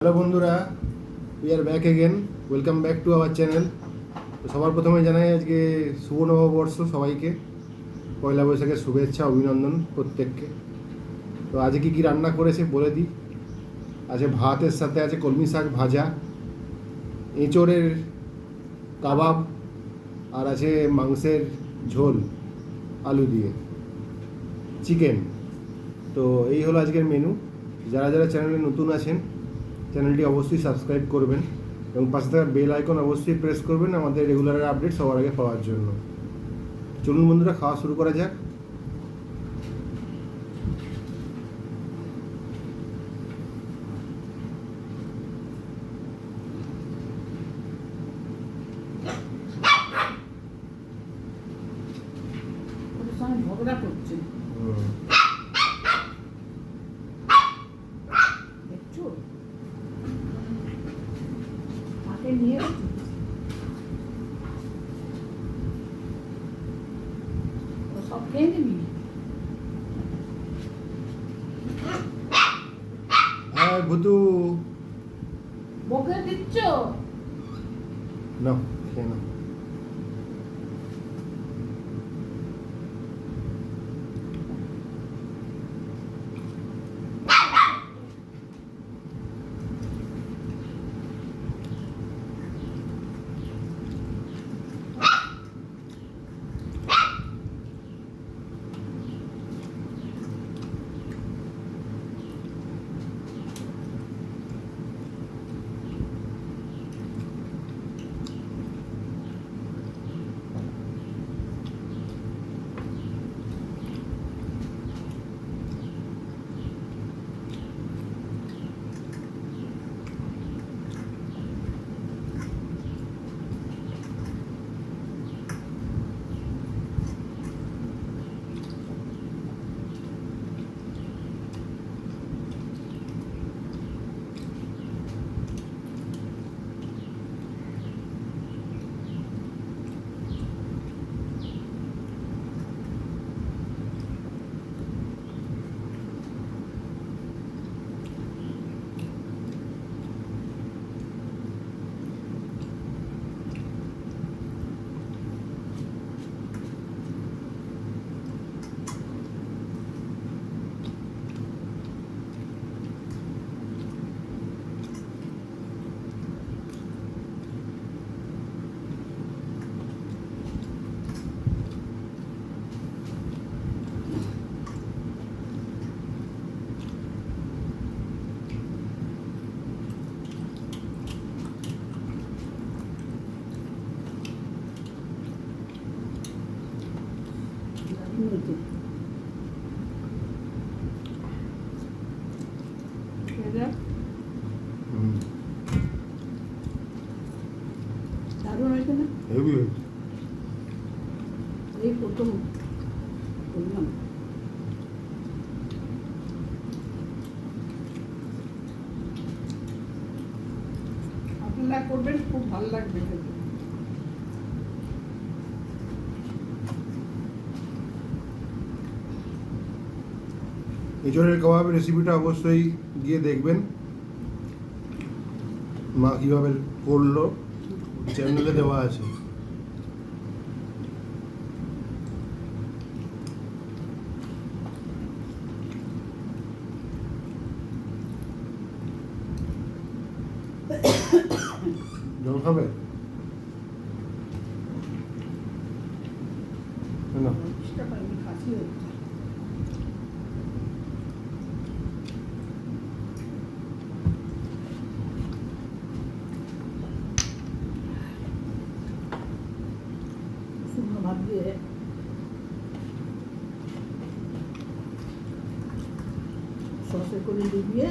Hello বন্ধুরা, we are back again. Welcome back to our channel. তো সবার প্রথমে জানাই আজকে শুভ নববর্ষ সবাইকে, পয়লা বৈশাখের শুভেচ্ছা অভিনন্দন প্রত্যেককে। তো আজকে কী কী রান্না করেছে বলে দিই। আছে ভাতের সাথে আছে কলমি শাক ভাজা, এঁচোড়ের কাবাব, আর আছে মাংসের ঝোল আলু দিয়ে, চিকেন। তো এই হলো আজকের মেনু। যারা যারা চ্যানেলে নতুন আছেন চ্যানেলটি অবশ্যই সাবস্ক্রাইব করবেন এবং পাশে থাকা বেল আইকন অবশ্যই প্রেস করবেন আমাদের রেগুলার আপডেট সবার আগে পাওয়ার জন্য। চলুন বন্ধুরা, খাওয়া শুরু করা যাক। ঝগড়া করছে দেখছো, তাকে নিয়ে সব খেয়ে নিবি। হ্যাঁ ভুতু, বকে দিচ্ছ না খেয়ে নাও। দারুণ হয়েছে না? হেভি হয়েছে। এই প্রথম বললাম আপনারা করবেন, খুব ভালো লাগবে খেতে। এঁচোড়ের কাবাবের রেসিপিটা অবশ্যই গিয়ে দেখবেন, মা কীভাবে করলো চ্যানেলে দেওয়া আছে। জল খাবে না? কাশি হচ্ছে। শুকনো ভাত দিয়ে সসে করে ডুবিয়ে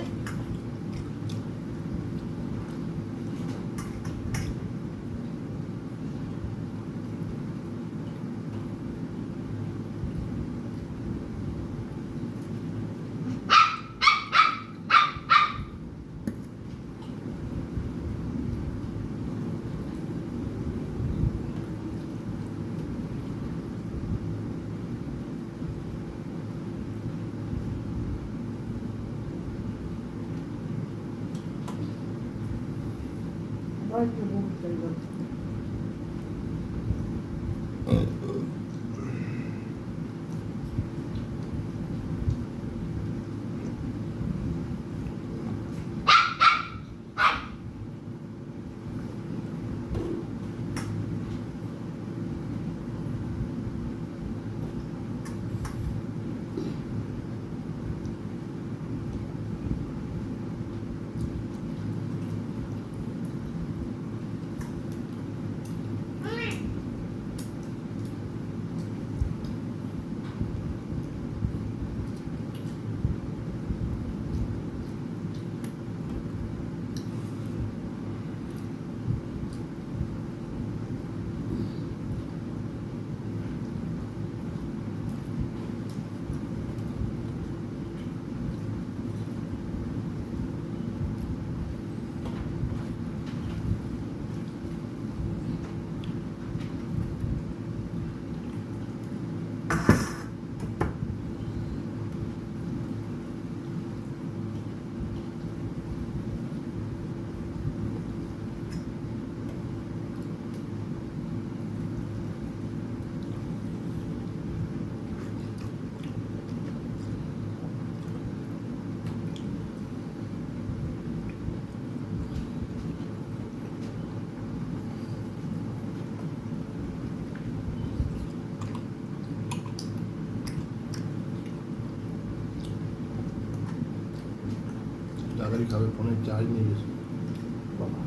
সবাইকে বহুত চাইলাম। তাড়াতাড়ি খাবে, ফোনের চার্জ নিয়ে গেছে। বাবা,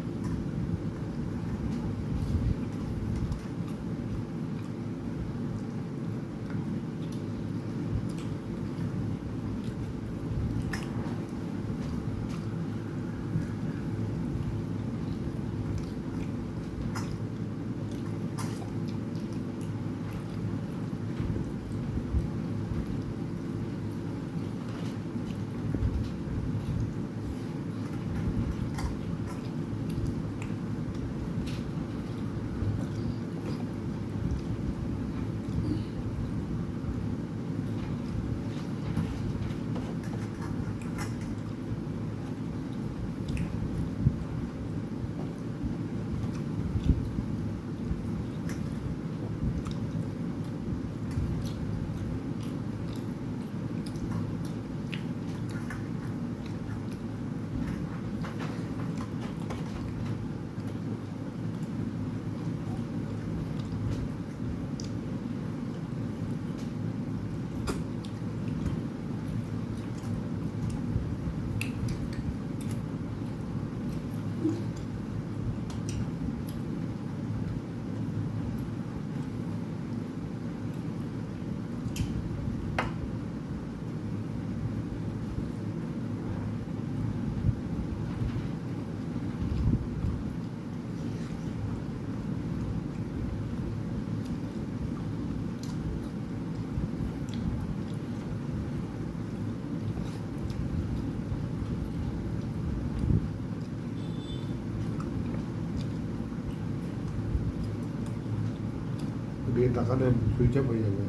দিয়ে টাকাটা সুইচ অফ হয়ে যাবে।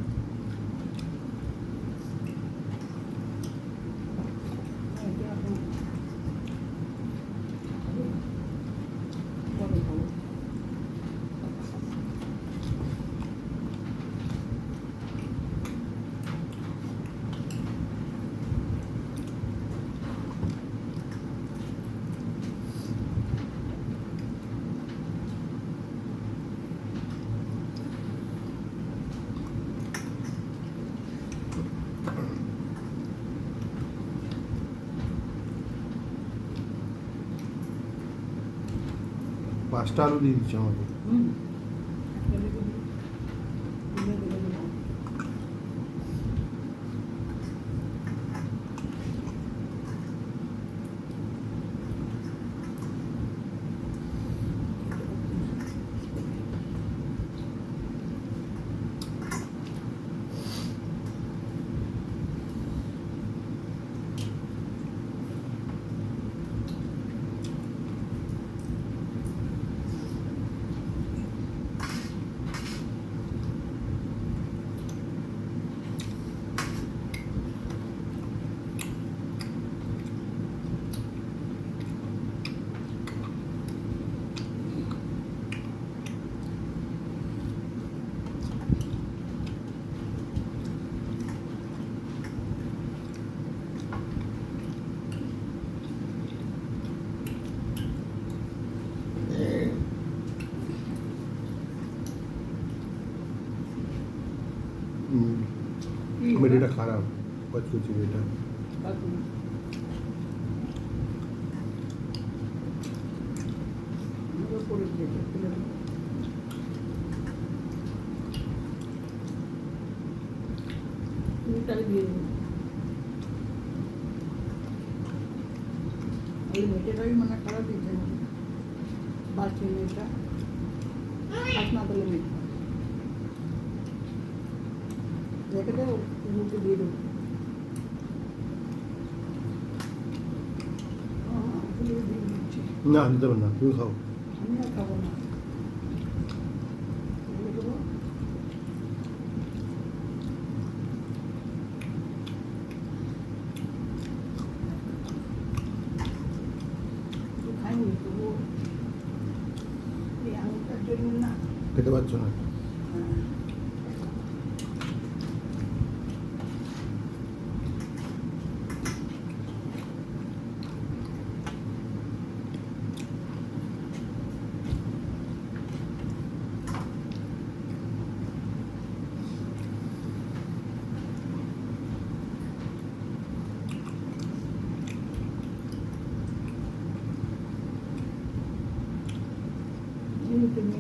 এটা এখন পরে খাবো। পাঁচটা আলু দিয়ে দিচ্ছে আমাকে। হুম, দিলে দিলে দিলে। কচকচি এটা তারপরে করে দিয়েছে তুলে দেবো। দুটাকে দিয়ে দেবো। এই মেটেটাই মানে খারাপ দিচ্ছে বাড়ছে মেয়েটা হাত না দিলে মেয়ে রেখে দেবো মুখে দিয়ে দেবো। দিয়ে দিচ্ছি না দিতে পারবে না, তুমি খাও। আমি আর খাবো না দিয়ে দেবো। খাইনি তবু এই আঙুলটার জন্য না খেতে পারছো না? তুমি তুমি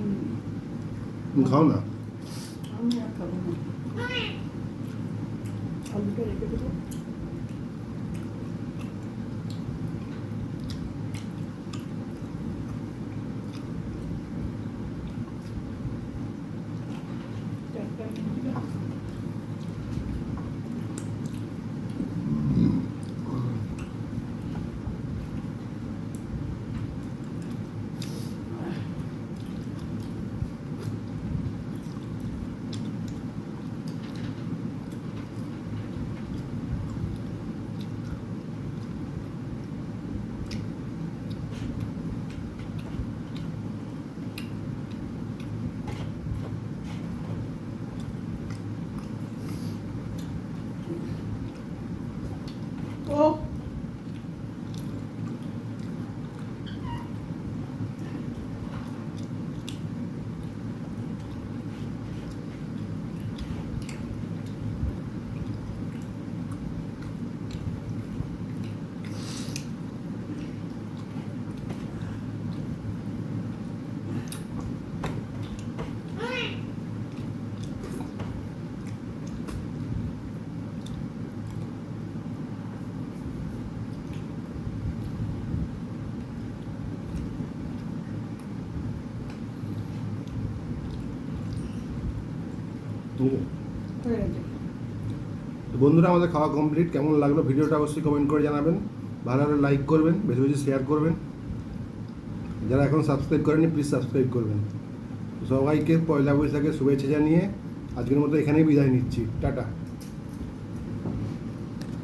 তুমি খাও না। আমি আর খাবো না আলুটা রেখে দেবো। চারটা মিনিট দিলাম। ও ঠিক আছে? হয়ে গেছে। তো বন্ধুরা, আমাদের খাওয়া কমপ্লিট। কেমন লাগলো ভিডিওটা অবশ্যই কমেন্ট করে জানাবেন। ভালো হলে লাইক করবেন, বেশি বেশি শেয়ার করবেন। যারা এখন সাবস্ক্রাইব করেনি প্লিজ সাবস্ক্রাইব করবেন। তো সবাইকে পয়লা বৈশাখের শুভেচ্ছা জানিয়ে আজকের মতো এখানেই বিদায় নিচ্ছি। টাটা।